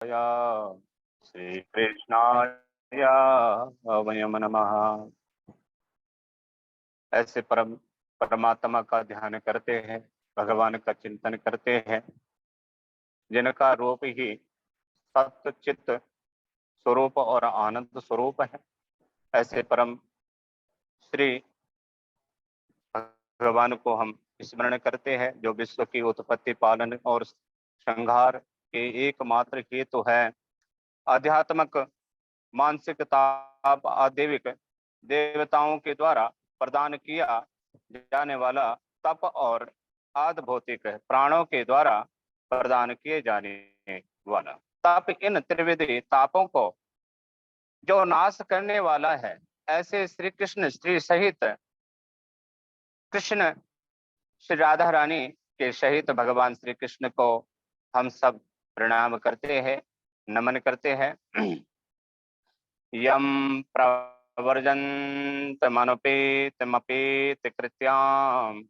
श्री कृष्णाय वयम नमः। ऐसे परमात्मा का ध्यान करते हैं, भगवान का चिंतन करते हैं, जिनका रूप ही सत्य चित्त स्वरूप और आनंद स्वरूप है। ऐसे परम श्री भगवान को हम स्मरण करते हैं, जो विश्व की उत्पत्ति, पालन और संहार के एकमात्र हेतु है। आध्यात्मिक, मानसिक ताप आदेविक देवताओं के द्वारा प्रदान किया जाने वाला तप और आद भौतिक प्राणों के द्वारा प्रदान किए जाने वाला तप, इन त्रिविधि तापों को जो नाश करने वाला है, ऐसे श्री कृष्ण श्री सहित कृष्ण श्री राधा रानी के सहित भगवान श्री कृष्ण को हम सब प्रणाम करते हैं, नमन करते हैं। यम प्रवर्जन्त मनुपेत कृत्याम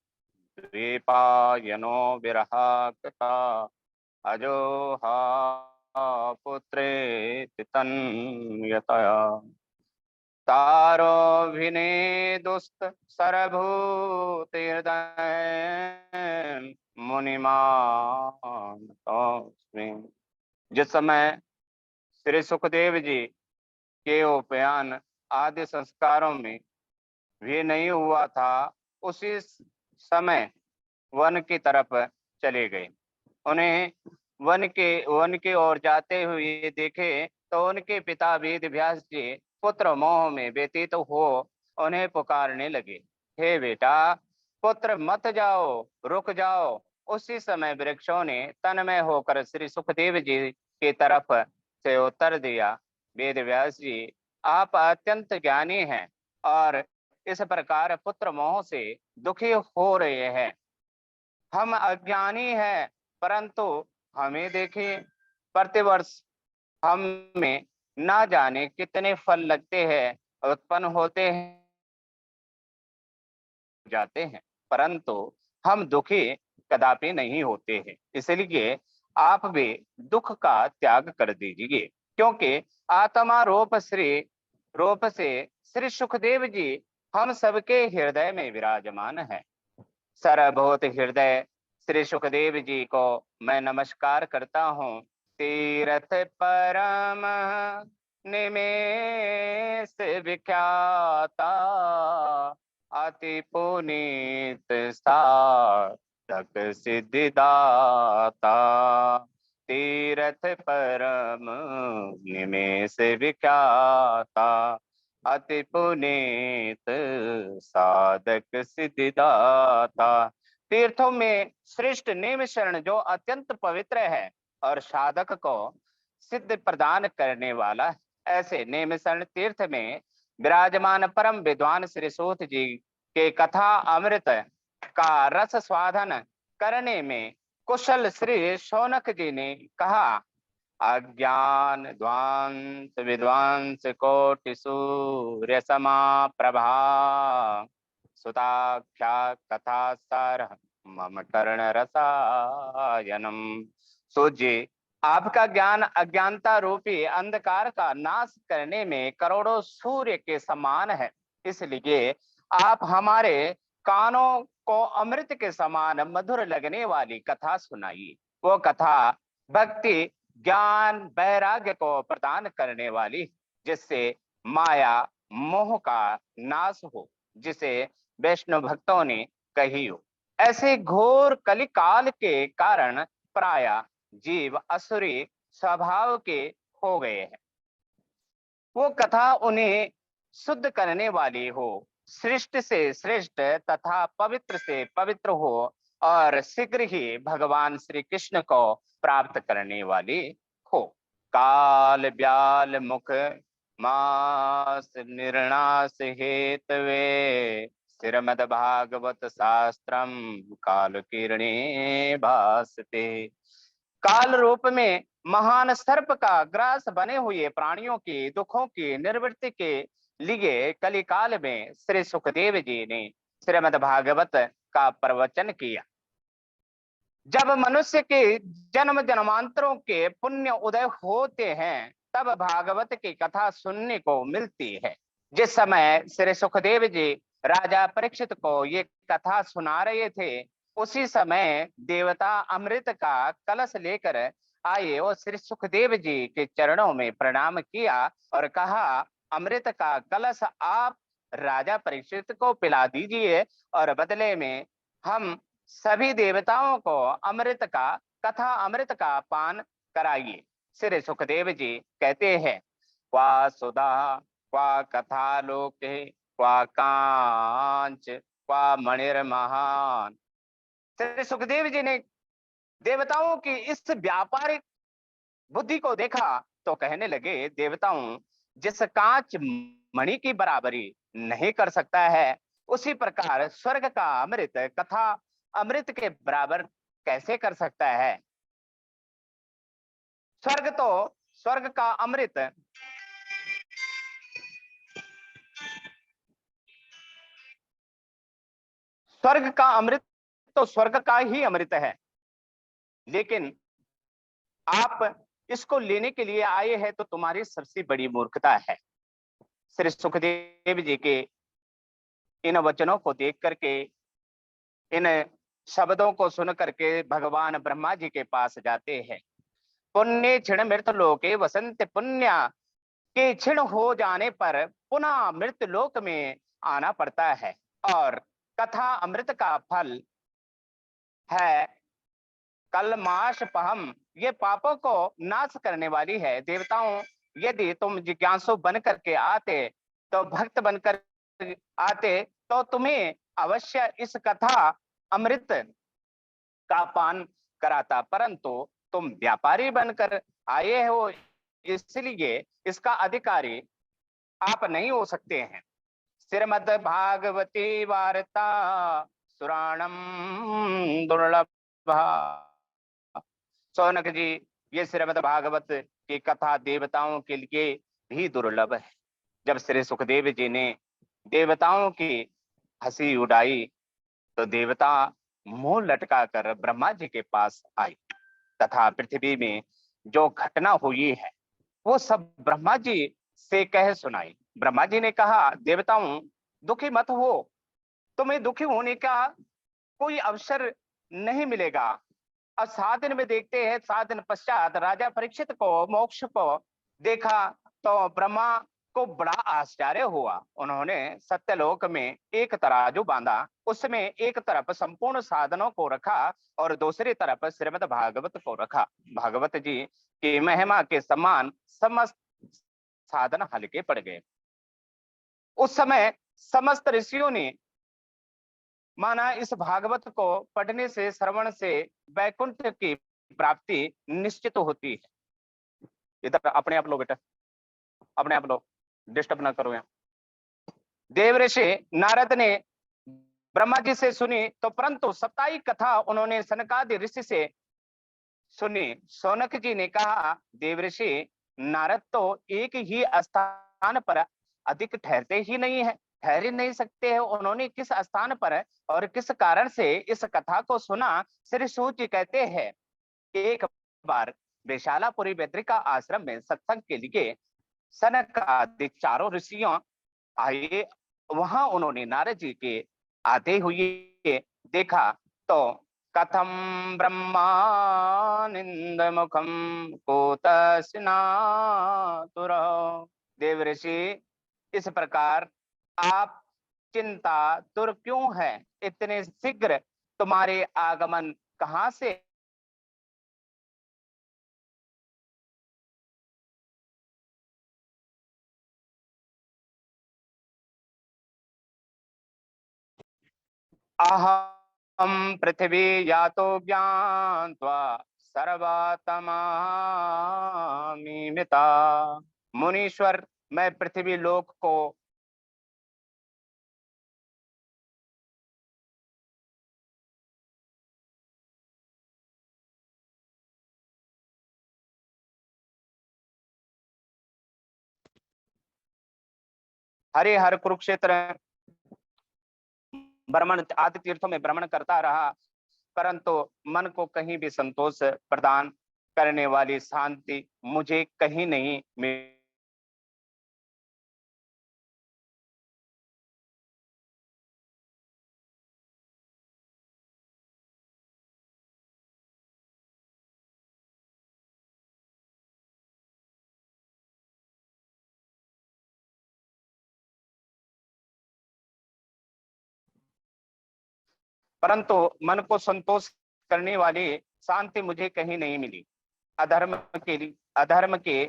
द्वीपायनो विरहाकता अजो हा पुत्रेति तन्यतया तारोभिने दुस्त सरभूतिर्दय मुनिमान तस्मै। जिस समय श्री सुखदेव जी के उपयान आदि संस्कारों में भी नहीं हुआ था, उसी समय वन की तरफ चले गए। उन्हें वन के ओर जाते हुए देखे तो उनके पिता वेद व्यास जी पुत्र मोह में व्यतीत हो उन्हें पुकारने लगे, हे बेटा, पुत्र मत जाओ, रुक जाओ। उसी समय वृक्षों ने तन्मय होकर श्री सुखदेव जी की तरफ से उत्तर दिया, वेद व्यास जी, आप अत्यंत ज्ञानी हैं और इस प्रकार पुत्र मोह से दुखी हो रहे हैं। हम अज्ञानी हैं, परंतु हमें देखिए, प्रतिवर्ष हम में ना जाने कितने फल लगते हैं, उत्पन्न होते हैं, जाते हैं, परंतु हम दुखी कदापि नहीं होते हैं। इसलिए आप भी दुख का त्याग कर दीजिए, क्योंकि आत्मा रूप से श्री सुखदेव जी हम सबके हृदय में विराजमान है। सर्वभूत हृदय श्री सुखदेव जी को मैं नमस्कार करता हूँ। तीर्थ परम निमेष विख्याता अति पुनीत साधक सिद्धिदाता। तीर्थ परम निमेष विख्याता अति पुनीत साधक सिद्धिदाता। तीर्थों में श्रेष्ठ नेम शरण जो अत्यंत पवित्र है और साधक को सिद्ध प्रदान करने वाला, ऐसे नेम शरण तीर्थ में विराजमान परम विद्वान श्री सूत जी के कथा अमृत का रस स्वादन करने में कुशल श्री शौनक जी ने कहा, अज्ञान ध्वांस विद्वांस कोटि सूर्य समा प्रभा सुताख्या कथा सार मम कर्ण रसायनम। सूर्य, आपका ज्ञान अज्ञानता रूपी अंधकार का नाश करने में करोड़ों सूर्य के समान है, इसलिए आप हमारे कानों को अमृत के समान मधुर लगने वाली कथा सुनाइए। वो कथा भक्ति, ज्ञान, वैराग्य को प्रदान करने वाली, जिससे माया मोह का नाश हो, जिसे वैष्णव भक्तों ने कही हो। ऐसे घोर कलिकाल के कारण प्राय जीव असुरी स्वभाव के हो गए हैं। वो कथा उन्हें शुद्ध करने वाली हो, श्रेष्ठ से श्रेष्ठ तथा पवित्र से पवित्र हो और शीघ्र ही भगवान श्री कृष्ण को प्राप्त करने वाली हो। काल ब्याल मुख मास निर्णास हेतवे श्रीमद् भागवत शास्त्रम काल किरणे भासते। काल रूप में महान सर्प का ग्रास बने हुए प्राणियों के दुखों की निवृत्ति के लिए कलिकाल में श्री सुखदेव जी ने श्रीमद् भागवत का प्रवचन किया। जब मनुष्य के जन्म जन्मांतरों के पुण्य उदय होते हैं तब भागवत की कथा सुनने को मिलती है। जिस समय श्री सुखदेव जी राजा परीक्षित को ये कथा सुना रहे थे, उसी समय देवता अमृत का कलश लेकर आए और श्री सुखदेव जी के चरणों में प्रणाम किया और कहा, अमृत का कलश आप राजा परीक्षित को पिला दीजिए और बदले में हम सभी देवताओं को अमृत का पान कराइए। श्री सुखदेव जी कहते हैं, क्वा सुधा क्वा कथा लोके क्वा कांच क्वा मणिर्महान। श्री सुखदेव जी ने देवताओं की इस व्यापारिक बुद्धि को देखा तो कहने लगे, देवताओं, जिस कांच मणि की बराबरी नहीं कर सकता है, उसी प्रकार स्वर्ग का अमृत कथा अमृत के बराबर कैसे कर सकता है। स्वर्ग का अमृत स्वर्ग का अमृत तो स्वर्ग का ही अमृत है, लेकिन आप इसको लेने के लिए आए हैं तो तुम्हारी सबसे बड़ी मूर्खता है। श्री सुखदेव जी के इन वचनों को देख करके, इन शब्दों को सुन करके भगवान ब्रह्मा जी के पास जाते हैं। पुण्य क्षण मृत लोके वसंत, पुण्य के क्षण हो जाने पर पुनः मृत लोक में आना पड़ता है। और कथा अमृत का फल है कलमाश पहम, ये पापों को नाश करने वाली है। देवताओं, यदि तुम जिज्ञासु बन करके आते, तो भक्त बनकर आते, तो तुम्हें अवश्य इस कथा अमृत का पान कराता, परंतु तुम व्यापारी बनकर आए हो, इसलिए इसका अधिकारी आप नहीं हो सकते हैं। श्रीमद् भागवती वार्ता सुराणम दुर्लभा। सौनक जी, ये श्रीमद् भागवत की कथा देवताओं के लिए भी दुर्लभ है। जब श्री सुखदेव जी ने देवताओं की हंसी उड़ाई तो देवता मुंह लटका कर ब्रह्मा जी के पास आए तथा पृथ्वी में जो घटना हुई है वो सब ब्रह्मा जी से कह सुनाई। ब्रह्मा जी ने कहा, देवताओं, दुखी मत हो, तुम्हें दुखी होने का कोई अवसर नहीं मिलेगा। अब 7 दिन में देखते हैं, 7 दिन पश्चात राजा परीक्षित को मोक्ष को देखा तो ब्रह्मा को बड़ा आश्चर्य हुआ। उन्होंने सत्यलोक में एक तराजू बांधा, उसमें एक तरफ संपूर्ण साधनों को रखा और दूसरी तरफ श्रीमद् भागवत को रखा। भागवत जी की महिमा के समान समस्त साधन हल्के पड़ गए। उस समय समस्त ऋषियों ने माना इस भागवत को पढ़ने से, श्रवण से वैकुंठ की प्राप्ति निश्चित होती है। इधर अपने आप लो बेटा, अपने आप लो, डिस्टर्ब ना करो। यहाँ देव ऋषि नारद ने ब्रह्मा जी से सुनी तो परंतु साप्ताहिक कथा उन्होंने सनकादि ऋषि से सुनी। सौनक जी ने कहा, देव ऋषि नारद तो एक ही स्थान पर अधिक ठहरते ही नहीं है, ठहर ही नहीं सकते हैं। उन्होंने किस स्थान पर और किस कारण से इस कथा को सुना। श्री सूत जी कहते हैं, एक बार वैशालापुरी बेद्रिका आश्रम में सत्संग के लिए सनक आदि चारों ऋषियों आए। वहां उन्होंने नारद जी के आते हुए देखा तो कथम ब्रह्मानंद मुखम कोतस्नातुर। देव ऋषि, इस प्रकार आप चिंता तुर क्यों है? इतने शीघ्र तुम्हारे आगमन कहां से? अहम पृथ्वी यातो ज्ञात्वा सर्वात्मामिता। मुनीश्वर, मैं पृथ्वी लोक को हरे हर कुरुक्षेत्र भ्रमण आदि तीर्थों में भ्रमण करता रहा। परंतु मन को कहीं भी संतोष प्रदान करने वाली शांति मुझे कहीं नहीं मिली। परंतु मन को संतोष करने वाली शांति मुझे कहीं नहीं मिली। अधर्म के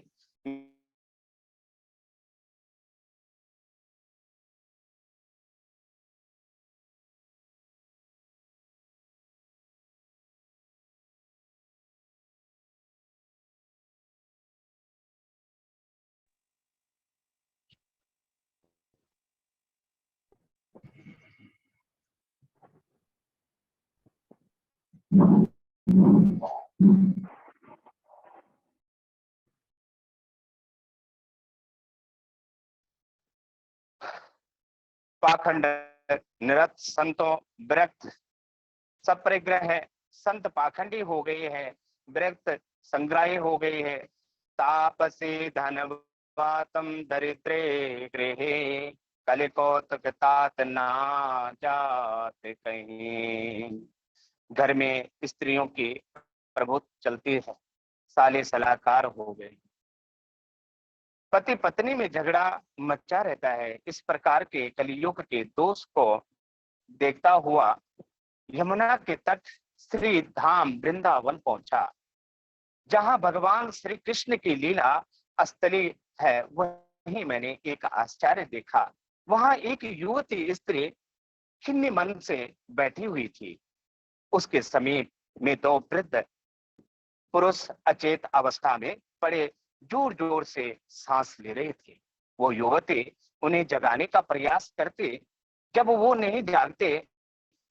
पाखंड निरत संतों विरक्त सपरिग्रह है। संत पाखंडी हो गए हैं, विरक्त संग्राही हो गए हैं। तापसी धनवातम दरिद्रे गृहे कलिकौतक तात ना जात कहीं। घर में स्त्रियों की प्रभुत्व चलती है, साले सलाहकार हो गए, पति पत्नी में झगड़ा मचा रहता है। इस प्रकार के कलियुग के दोष को देखता हुआ यमुना के तट श्री धाम वृंदावन पहुंचा, जहां भगवान श्री कृष्ण की लीला स्थली है। वहीं मैंने एक आश्चर्य देखा। वहां एक युवती स्त्री खिन्न मन से बैठी हुई थी। उसके समीप में दो वृद्ध पुरुष अचेत अवस्था में पड़े जोर जोर से सांस ले रहे थे। वो युवती उन्हें जगाने का प्रयास करते, जब वो नहीं जागते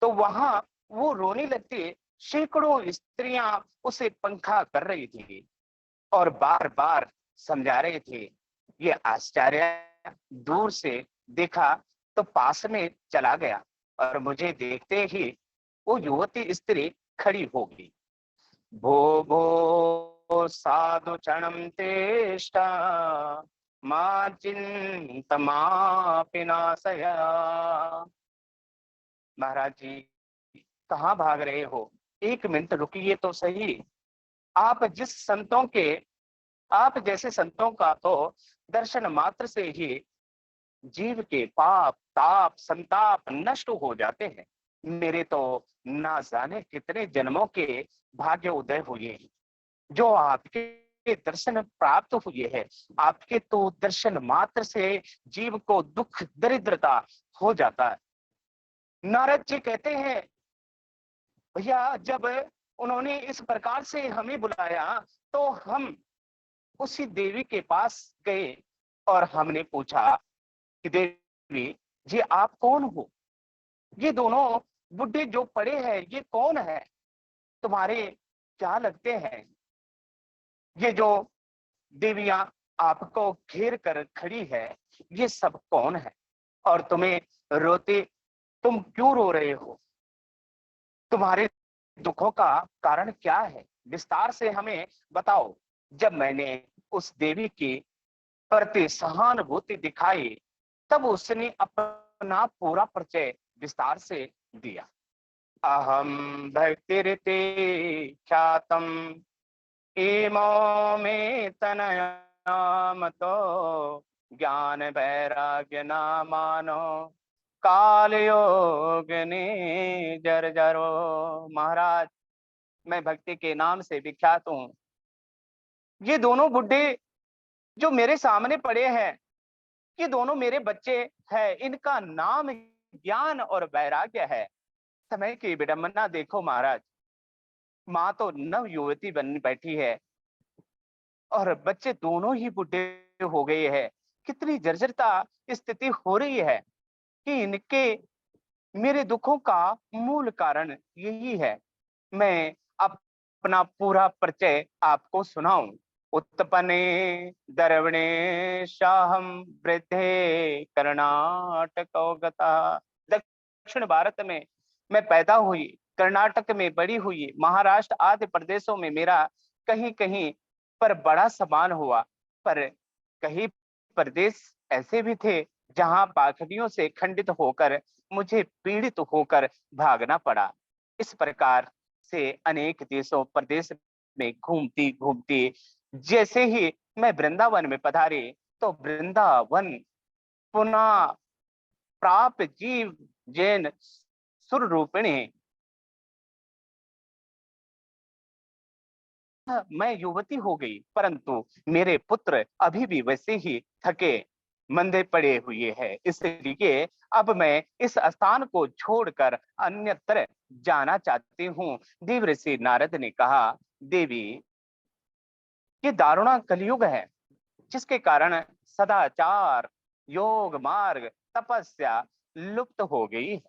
तो वहां वो रोने लगते। सैकड़ों स्त्रियां उसे पंखा कर रही थी और बार बार समझा रहे थे। ये आश्चर्य दूर से देखा तो पास में चला गया और मुझे देखते ही वो युवती स्त्री खड़ी हो गई। भो भो साधु क्षणम तेष्टा मां चिंतमापि नाशया। महाराज जी, कहाँ भाग रहे हो? एक मिनट रुकिए तो सही। आप जैसे संतों का तो दर्शन मात्र से ही जीव के पाप ताप संताप नष्ट हो जाते हैं। मेरे तो ना जाने कितने जन्मों के भाग्य उदय हुए हैं, जो आपके दर्शन प्राप्त हुए हैं। आपके तो दर्शन मात्र से जीव को दुख दरिद्रता हो जाता है। नारद जी कहते हैं, भैया जब उन्होंने इस प्रकार से हमें बुलाया तो हम उसी देवी के पास गए और हमने पूछा कि देवी जी आप कौन हो? ये दोनों बुड्ढे जो पड़े हैं ये कौन है? तुम्हारे क्या लगते हैं? ये जो देवियां आपको घेर कर खड़ी है ये सब कौन है? और तुम क्यों रो रहे हो? तुम्हारे दुखों का कारण क्या है? विस्तार से हमें बताओ। जब मैंने उस देवी की प्रति सहानुभूति दिखाई तब उसने अपना पूरा परिचय विस्तार से दिया। अहम भक्तिरते ख्यातम इमो में तनयाम तो ज्ञान वैराग्य नामानो काल योग ने जर जरो। महाराज, मैं भक्ति के नाम से विख्यात हूँ। ये दोनों बुड्ढे जो मेरे सामने पड़े हैं ये दोनों मेरे बच्चे हैं। इनका नाम ज्ञान और वैराग्य है। समय की विडंबना देखो महाराज, माँ तो नव युवती बन बैठी है और बच्चे दोनों ही बुढ़े हो गए हैं। कितनी जर्जरता स्थिति हो रही है कि इनके मेरे दुखों का मूल कारण यही है। मैं अपना पूरा परिचय आपको सुनाऊं। उत्पन्ने दर्वणे शाहम वृद्धे कर्नाटक गता। दक्षिण भारत में मैं पैदा हुई कर्नाटक में बड़ी हुई, महाराष्ट्र आदि प्रदेशों में मेरा कहीं कहीं पर बड़ा सम्मान हुआ, पर कई प्रदेश ऐसे भी थे जहां पाखंडियों से खंडित होकर मुझे पीड़ित होकर भागना पड़ा। इस प्रकार से अनेक देशों प्रदेश में घूमती घूमती जैसे ही मैं वृंदावन में पधारी, तो वृंदावन पुनः प्राप जीव जैन सुर रूपिणी मैं युवती हो गई, परंतु मेरे पुत्र अभी भी वैसे ही थके मंदे पड़े हुए हैं। इसलिए अब मैं इस स्थान को छोड़कर अन्यत्र जाना चाहती हूँ। देव ऋषि नारद ने कहा, देवी, ये दारुणा कलयुग है, जिसके कारण सदाचार, योग मार्ग, तपस्या लुप्त हो गई है।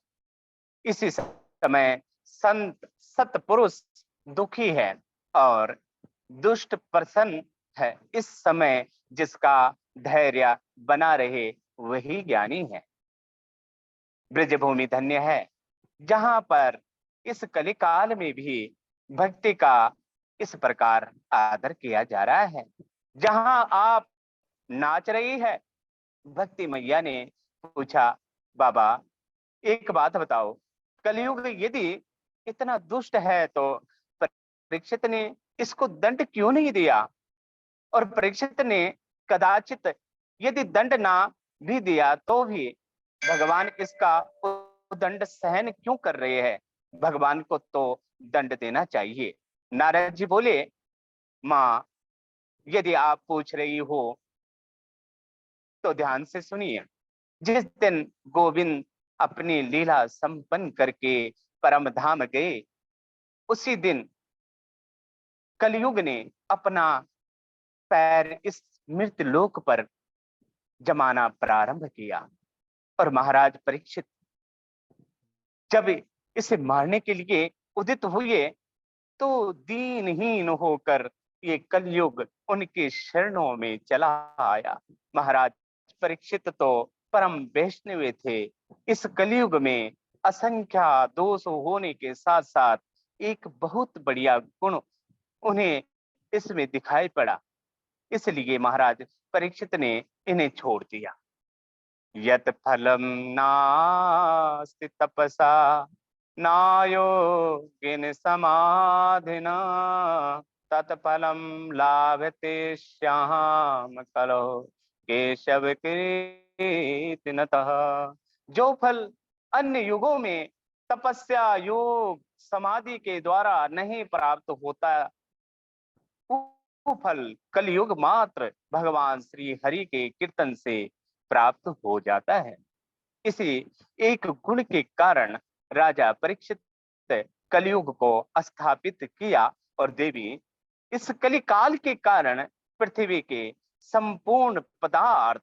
इसी समय संत सतपुरुष दुखी है और दुष्ट प्रसन्न है। इस समय जिसका धैर्य बना रहे वही ज्ञानी है। ब्रजभूमि धन्य है, जहां पर इस कलिकाल में भी भक्ति का इस प्रकार आदर किया जा रहा है। जहां आप नाच रही है, भक्ति मैया ने पूछा, बाबा एक बात बताओ, कलयुग यदि इतना दुष्ट है तो परीक्षित ने इसको दंड क्यों नहीं दिया? और परीक्षित ने कदाचित यदि दंड ना भी दिया तो भी भगवान इसका दंड सहन क्यों कर रहे हैं? भगवान को तो दंड देना चाहिए। नारद जी बोले, माँ, यदि आप पूछ रही हो तो ध्यान से सुनिए। जिस दिन गोविंद अपनी लीला संपन्न करके परम धाम गए, उसी दिन कलयुग ने अपना पैर इस मृत लोक पर जमाना प्रारंभ किया। और महाराज परीक्षित जब इसे मारने के लिए उदित हुए, तो दीनहीन होकर ये कलयुग उनके शरणों में चला आया। महाराज परीक्षित तो परम वैष्णव थे। इस कलयुग में असंख्य दोष होने के साथ साथ एक बहुत बढ़िया गुण उन्हें इसमें दिखाई पड़ा। इसलिए महाराज परीक्षित ने इन्हें छोड़ दिया। यत फलम नास्ति तपसा नायोगिन समाधिना तत्फलम लाभते श्याम कलो केशव कीर्तनतः। जो फल अन्य युगों में तपस्या, योग, समाधि के द्वारा नहीं प्राप्त होता, वो फल कलयुग मात्र भगवान श्री हरि के कीर्तन से प्राप्त हो जाता है। इसी एक गुण के कारण राजा परीक्षित कलयुग को स्थापित किया। और देवी, इस कलिकाल के कारण पृथ्वी के संपूर्ण पदार्थ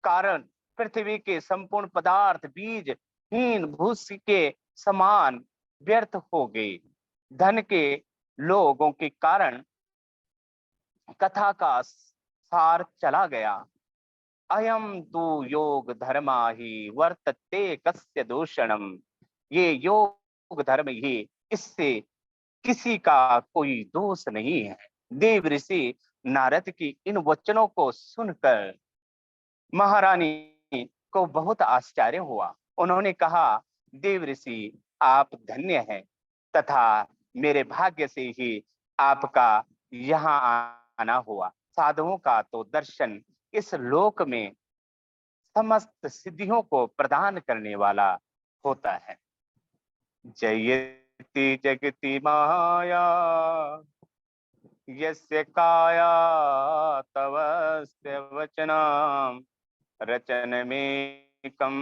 कारण पृथ्वी के संपूर्ण पदार्थ बीज हीन भूस के समान व्यर्थ हो गए। धन के लोगों के कारण कथा का सार चला गया। अयम तु योग धर्मा ही वर्तते कस्य दूषणम। ये योग धर्म ही, इससे किसी का कोई दोष नहीं है। देव ऋषि नारद की इन वचनों को सुनकर महारानी को बहुत आश्चर्य हुआ। उन्होंने कहा, देव ऋषि, आप धन्य हैं, तथा मेरे भाग्य से ही आपका यहाँ आना हुआ। साधुओं का तो दर्शन इस लोक में समस्त सिद्धियों को प्रदान करने वाला होता है। जयति जगति माया यस्य काया तवस्य वचनाम रचनमेकं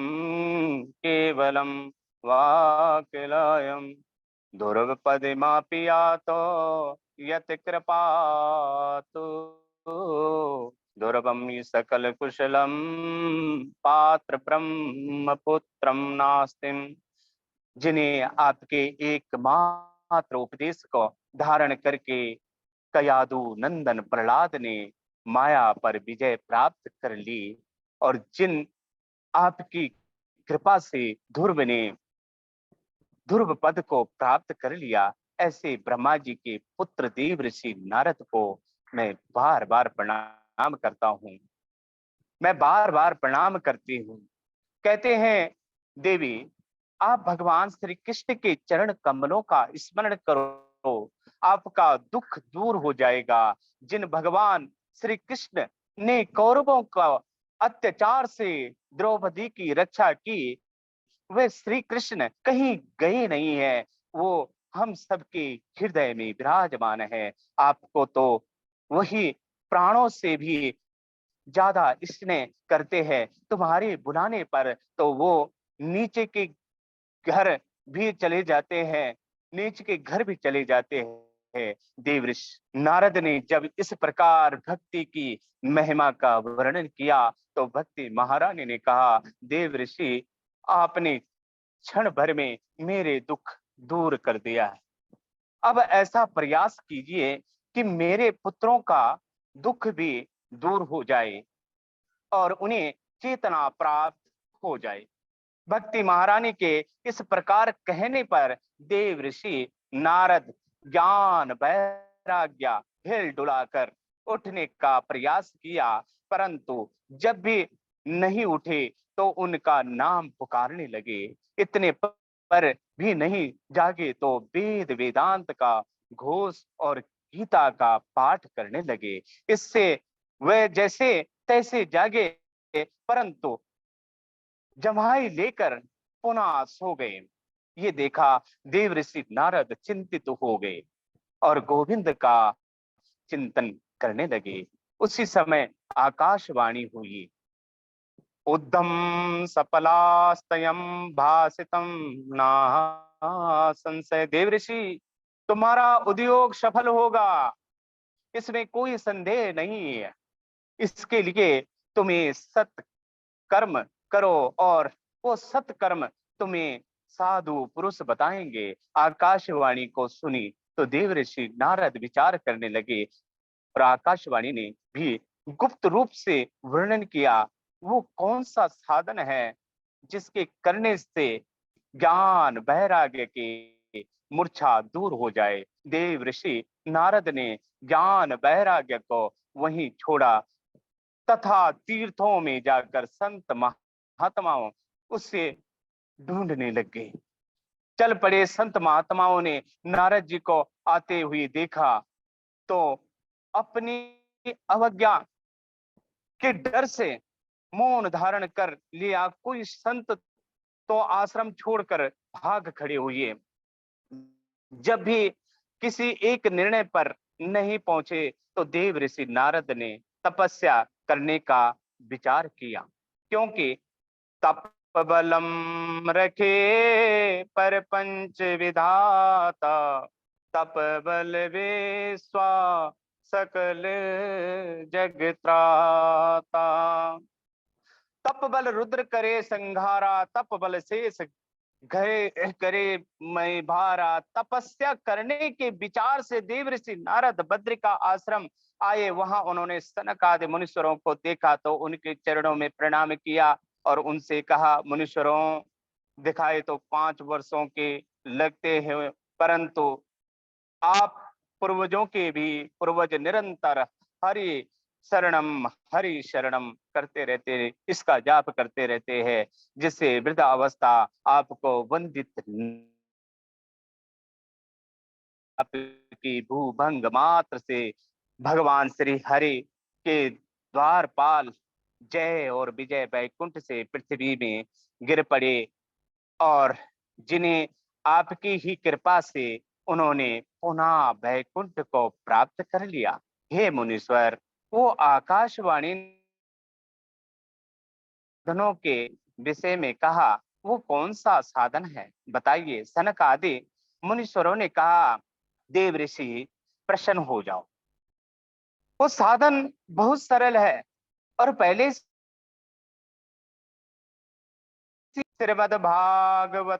केवलं वाक्यलयम् दुर्गपदमापि यातो यत् कृपातु दुर्गम सकल कुशलम पात्र ब्रह्म पुत्रम नास्तिम। जिन्हें आपके एकमात्र उपदेश को धारण करके कयादु नंदन प्रहलाद ने माया पर विजय प्राप्त कर ली, और जिन आपकी कृपा से ध्रुव ने ध्रुव पद को प्राप्त कर लिया। ऐसे ब्रह्मा जी के पुत्र देव ऋषि नारद को मैं बार बार प्रणाम करता हूँ, मैं बार बार प्रणाम करती हूँ। कहते हैं, देवी आप भगवान श्री कृष्ण के चरण कमलों का स्मरण करो, आपका दुख दूर हो जाएगा। जिन भगवान श्री कृष्ण ने कौरवों का अत्याचार से द्रौपदी की रक्षा की, वे श्री कृष्ण कहीं गए नहीं है, वो हम सबके हृदय में विराजमान है। आपको तो वही प्राणों से भी ज्यादा स्नेह करते हैं। तुम्हारे बुलाने पर तो वो नीचे के घर भी चले जाते हैं, नीच के घर भी चले जाते हैं। देवऋषि नारद ने जब इस प्रकार भक्ति की महिमा का वर्णन किया, तो भक्ति महारानी ने कहा, देव ऋषि आपने क्षण भर में मेरे दुख दूर कर दिया है। अब ऐसा प्रयास कीजिए कि मेरे पुत्रों का दुख भी दूर हो जाए और उन्हें चेतना प्राप्त हो जाए। भक्ति महारानी के इस प्रकार कहने पर देव ऋषि नारद ज्ञान वैराग्य हिल डुलाकर उठने का प्रयास किया, परंतु जब भी नहीं उठे तो उनका नाम पुकारने लगे। इतने पर भी नहीं जागे तो वेद वेदांत का घोष और गीता का पाठ करने लगे। इससे वे जैसे तैसे जागे, परंतु जम्हाई लेकर पुनः सो गए। ये देखा देव ऋषि नारद चिंतित हो गए और गोविंद का चिंतन करने लगे। उसी समय आकाशवाणी हुई, उद्धम सपलास्तयम भासितम ना संशय। देव ऋषि तुम्हारा उद्योग सफल होगा, इसमें कोई संदेह नहीं है। इसके लिए तुम्हें सत कर्म करो और वो सत्कर्म तुम्हें साधु पुरुष बताएंगे। आकाशवाणी को सुनी तो देव ऋषि नारद विचार करने लगे और आकाशवाणी ने भी गुप्त रूप से वर्णन किया, वो कौन सा साधन है जिसके करने से ज्ञान वैराग्य की मूर्छा दूर हो जाए। देव ऋषि नारद ने ज्ञान वैराग्य को वहीं छोड़ा तथा तीर्थों में जाकर संत महात्माओं उसे ढूंढने लग गए। चल पड़े संत महात्माओं ने नारद जी को आते हुए देखा तो अपनी अवज्ञा के डर से मौन धारण कर लिया। कोई संत तो आश्रम छोड़कर भाग खड़े हुए। जब भी किसी एक निर्णय पर नहीं पहुंचे तो देव ऋषि नारद ने तपस्या करने का विचार किया, क्योंकि तप बलम रखे पर पंच विधाता, तप बल विश्वा सकल जग त्राता। तप बल रुद्र करे संघारा, तप बल शेष घरे करे मैं भारा। तपस्या करने के विचार से देवऋषि नारद बद्री का आश्रम आए। वहां उन्होंने सनक आदि मुनीश्वरों को देखा तो उनके चरणों में प्रणाम किया और उनसे कहा, मुनीश्वरों दिखाए तो 5 वर्षों के लगते हैं, परंतु आप पूर्वजों के भी पूर्वज निरंतर हरि हरि शरणम करते रहते, इसका जाप करते रहते हैं, जिससे वृद्धावस्था आपको वंदित आपकी भूभंग मात्र से भगवान श्री हरि के द्वारपाल जय और विजय वैकुंठ से पृथ्वी में गिर पड़े और जिन्हें आपकी ही कृपा से उन्होंने पुनः वैकुंठ को प्राप्त कर लिया। हे मुनीश्वर, वो आकाशवाणी साधनों के विषय में कहा, वो कौन सा साधन है बताइए। सनक आदि मुनीश्वरों ने कहा, देव ऋषि प्रसन्न हो जाओ, वो साधन बहुत सरल है और पहले श्रीमद भागवतापसातु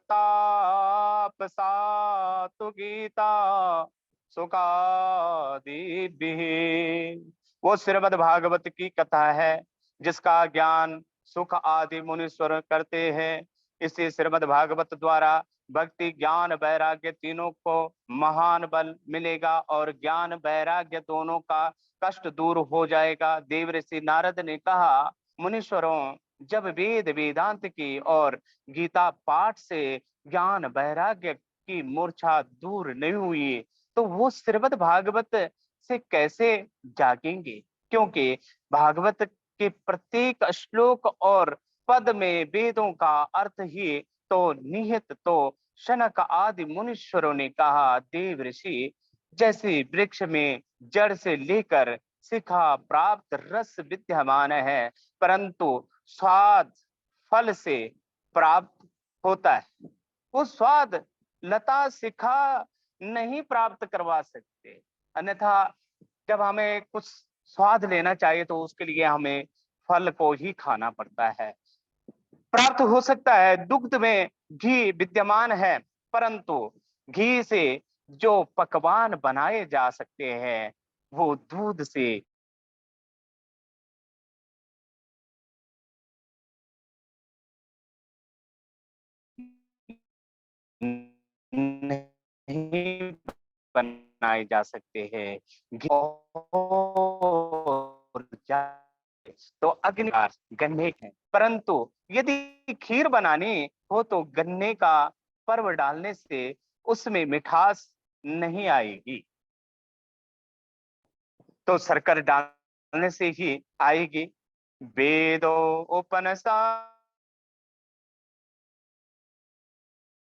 गीता सुखादि। वो श्रीमद भागवत की कथा है जिसका ज्ञान सुख आदि मुनीश्वर करते हैं। इसी श्रीमद भागवत द्वारा भक्ति ज्ञान वैराग्य तीनों को महान बल मिलेगा और ज्ञान वैराग्य दोनों का कष्ट दूर हो जाएगा। देवर्षि नारद ने कहा, मुनीश्वरों, जब वेद वेदांत की और गीता पाठ से ज्ञान वैराग्य की मूर्छा दूर नहीं हुई तो वो श्रीमद् भागवत से कैसे जागेंगे? क्योंकि भागवत के प्रत्येक श्लोक और पद में वेदों का अर्थ ही तो निहित। तो शनक आदि मुनीश्वरों ने कहा, देव ऋषि, जैसे वृक्ष में जड़ से लेकर शिखा प्राप्त रस विद्यमान है, परंतु स्वाद फल से प्राप्त होता है। वो स्वाद लता शिखा नहीं प्राप्त करवा सकते। अन्यथा जब हमें कुछ स्वाद लेना चाहिए तो उसके लिए हमें फल को ही खाना पड़ता है। प्राप्त हो सकता है दुग्ध में घी विद्यमान है, परंतु घी से जो पकवान बनाए जा सकते हैं वो दूध से नहीं बनाए जा सकते हैं। घी और तो अग्नि गन्ने है, परंतु यदि खीर बनानी हो तो गन्ने का पर्व डालने से उसमें मिठास नहीं आएगी, तो शक्कर डालने से ही आएगी। वेदो उपनसा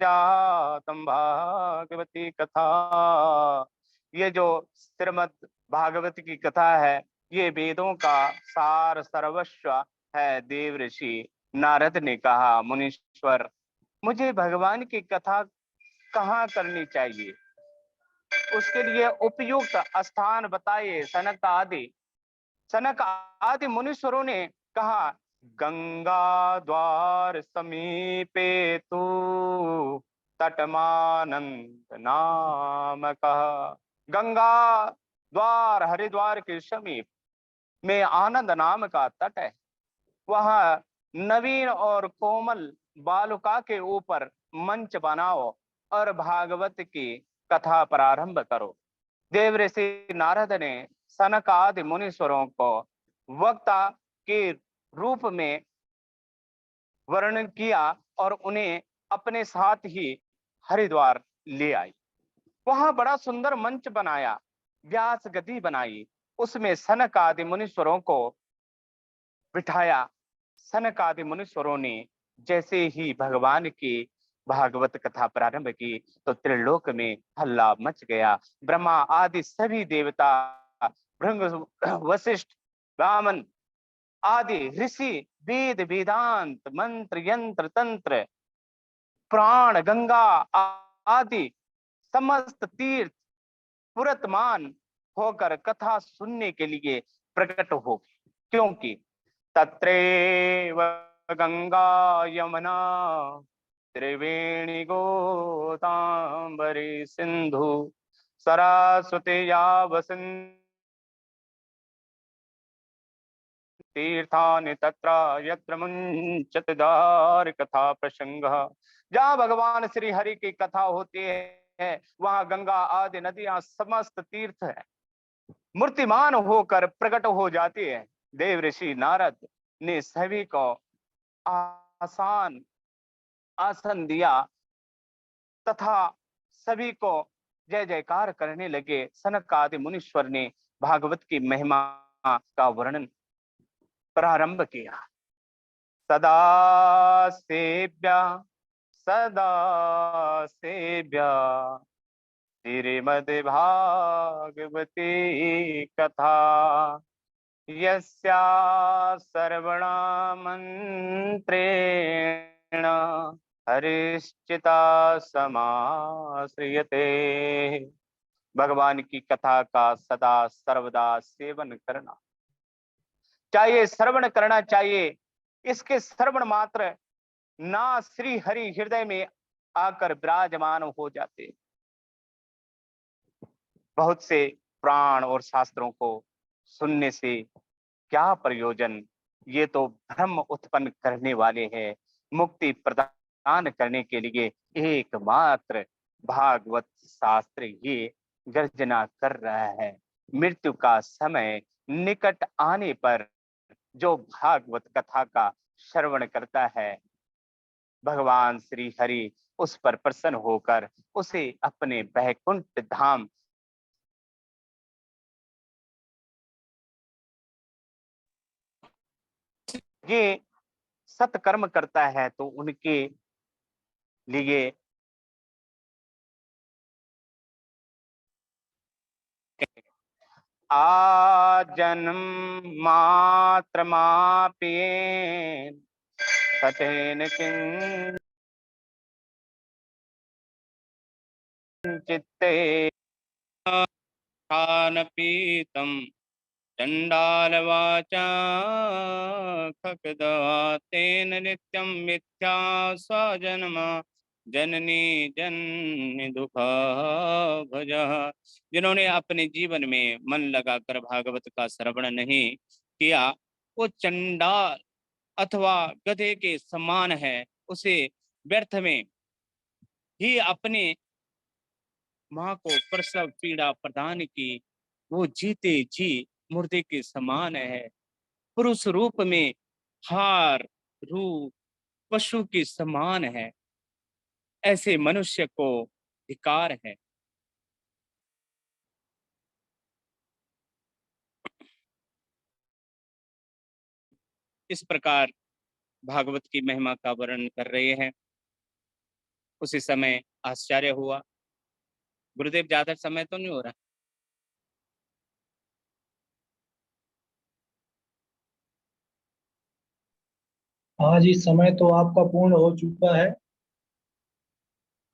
जातम भागवती कथा, ये जो श्रीमद् भागवत की कथा है ये वेदों का सार सर्वस्व है। देव ऋषि नारद ने कहा, मुनीश्वर, मुझे भगवान की कथा कहाँ करनी चाहिए, उसके लिए उपयुक्त स्थान बताइए। सनक आदि मुनीश्वरों ने कहा, गंगा द्वार समीपे तू तटमानंद नाम कहा। गंगा द्वार हरिद्वार के समीप में आनंद नाम का तट है। वहां नवीन और कोमल बालुका के ऊपर मंच बनाओ और भागवत की कथा प्रारंभ करो। देवर्षि नारद ने सनक आदि मुनीश्वरों को वक्ता के रूप में वर्णन किया और उन्हें अपने साथ ही हरिद्वार ले आई। वहां बड़ा सुंदर मंच बनाया, व्यास गद्दी बनाई, उसमें सनक आदि मुनीश्वरों को बिठाया। सनक आदि मुनीश्वरों ने जैसे ही भगवान की भागवत कथा प्रारंभ की तो त्रिलोक में हल्ला मच गया। ब्रह्मा आदि सभी देवता, भृंग, वशिष्ठ, वामन आदि ऋषि, वेद वेदांत मंत्र यंत्र तंत्र, प्राण गंगा आदि समस्त तीर्थ पुरतमान होकर कथा सुनने के लिए प्रकट हो गए। क्योंकि तत्रैव गंगा यमुना त्रिवेणी गोदावरी सिंधु सरस्वती या वसंती तीर्थानि तत्र यत्र मुंचत दार कथा प्रसंग। जहाँ भगवान श्री हरि की कथा होती है वहां गंगा आदि नदियां समस्त तीर्थ है मूर्तिमान होकर प्रकट हो जाती है। देव ऋषि नारद ने सभी को आसान आसन दिया तथा सभी को जय जयकार करने लगे। सनक आदि मुनीश्वर ने भागवत की महिमा का वर्णन प्रारंभ किया। सदा सेव्या सदा सेव्या श्रीमद् भागवती कथा, यस्या श्रवणमन्त्रेण हरिश्चिता समाश्रियते। भगवान की कथा का सदा सर्वदा सेवन करना चाहिए, श्रवण करना चाहिए। इसके श्रवण मात्र ना श्री हरि हृदय में आकर विराजमान हो जाते। बहुत से प्राण और शास्त्रों को सुनने से क्या प्रयोजन, ये तो भ्रम उत्पन्न करने वाले हैं, मुक्ति प्रदान दान करने के लिए एकमात्र भागवत शास्त्र ये गर्जना कर रहा है। मृत्यु का समय निकट आने पर जो भागवत कथा का श्रवण करता है, भगवान श्री हरि उस पर प्रसन्न होकर उसे अपने वैकुंठ धाम ये सत्कर्म करता है तो उनके लिए आजन्म मात्र मापेन सतेन किंचित्ते खान पीतम चंडालवाचा खकदवातेन नित्यं मिथ्या स्वजन्म जननी जन्य दुखा भजः। जिन्होंने अपने जीवन में मन लगाकर भागवत का श्रवण नहीं किया वो चंडाल अथवा गधे के समान है। उसे व्यर्थ में ही अपने माँ को प्रसव पीड़ा प्रदान की। वो जीते जी मुर्दे के समान है। पुरुष रूप में हार रूप पशु के समान है। ऐसे मनुष्य को धिक्कार है। इस प्रकार भागवत की महिमा का वर्णन कर रहे हैं। उसी समय आश्चर्य हुआ। गुरुदेव ज्यादा समय तो नहीं हो रहा? हाँ जी, समय तो आपका पूर्ण हो चुका है।